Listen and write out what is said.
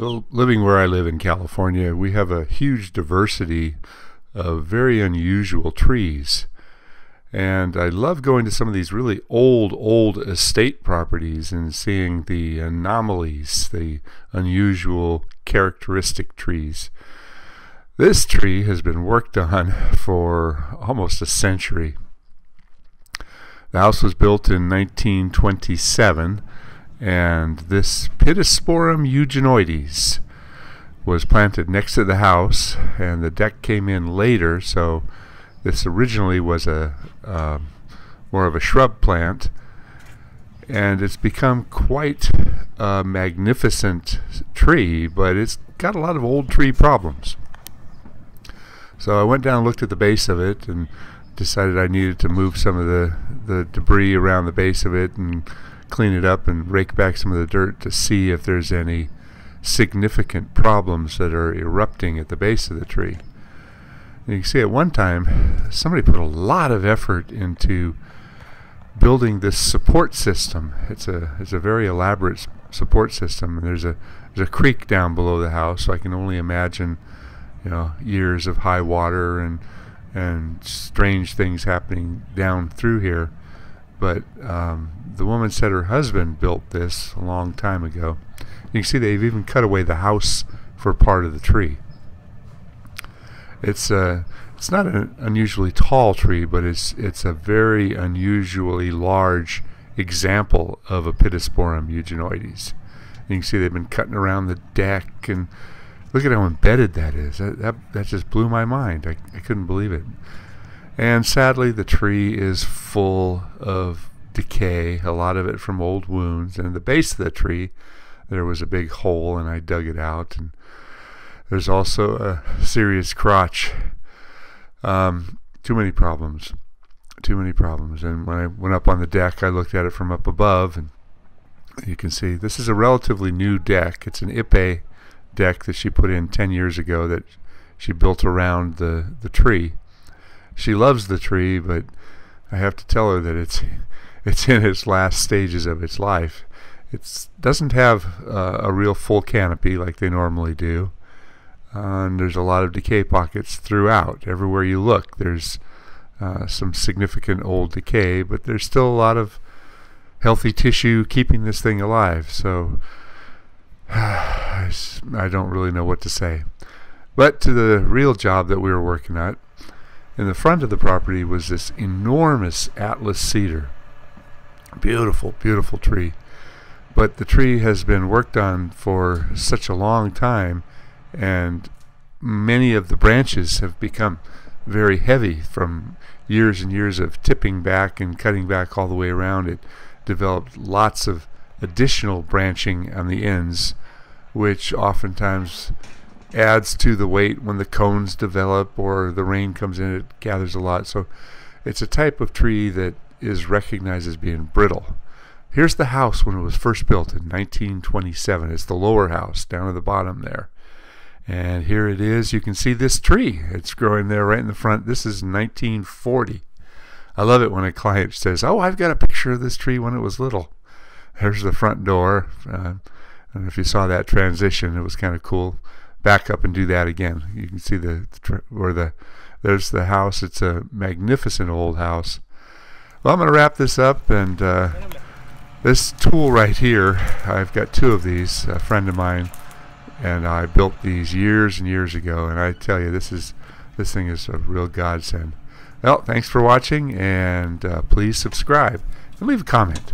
Well, living where I live in California, we have a huge diversity of very unusual trees. And I love going to some of these really old estate properties and seeing the anomalies, the unusual characteristic trees. This tree has been worked on for almost a century. The house was built in 1927, and this Pittosporum eugeneoides was planted next to the house, and the deck came in later, so this originally was a more of a shrub plant, and it's become quite a magnificent tree, but it's got a lot of old tree problems. So I went down and looked at the base of it and decided I needed to move some of the debris around the base of it and clean it up and rake back some of the dirt to see if there's any significant problems that are erupting at the base of the tree. And you can see at one time somebody put a lot of effort into building this support system. It's a very elaborate support system, and there's a creek down below the house, so I can only imagine, you know, years of high water and strange things happening down through here. But the woman said her husband built this a long time ago. You can see they've even cut away the house for part of the tree. It's not an unusually tall tree, but it's a very unusually large example of a Pittosporum eugeneoides. You can see they've been cutting around the deck, and look at how embedded that is. That just blew my mind. I couldn't believe it. And sadly, the tree is full of decay, a lot of it from old wounds. And at the base of the tree, there was a big hole, and I dug it out. And there's also a serious crotch. Too many problems. Too many problems. And when I went up on the deck, I looked at it from up above, and you can see this is a relatively new deck. It's an Ipe deck that she put in 10 years ago that she built around the tree. She loves the tree, but I have to tell her that it's in its last stages of its life. It doesn't have a real full canopy like they normally do, and there's a lot of decay pockets throughout. Everywhere you look, there's some significant old decay, but there's still a lot of healthy tissue keeping this thing alive. So I don't really know what to say. But to the real job that we were working at, in the front of the property was this enormous Atlas cedar. Beautiful, beautiful tree. But the tree has been worked on for such a long time, and many of the branches have become very heavy from years and years of tipping back and cutting back all the way around. It developed lots of additional branching on the ends, which oftentimes adds to the weight when the cones develop or the rain comes in. It gathers a lot. So it's a type of tree that is recognized as being brittle. Here's the house when it was first built in 1927. It's the lower house down at the bottom there. And here it is. You can see this tree. It's growing there right in the front. This is 1940. I love it when a client says, "Oh, I've got a picture of this tree when it was little." There's the front door. And if you saw that transition, it was kind of cool. Back up and do that again. You can see there's the house. It's a magnificent old house. Well, I'm going to wrap this up, and this tool right here, I've got two of these. A friend of mine and I built these years and years ago, and I tell you, this thing is a real godsend. Well, thanks for watching, and please subscribe and leave a comment.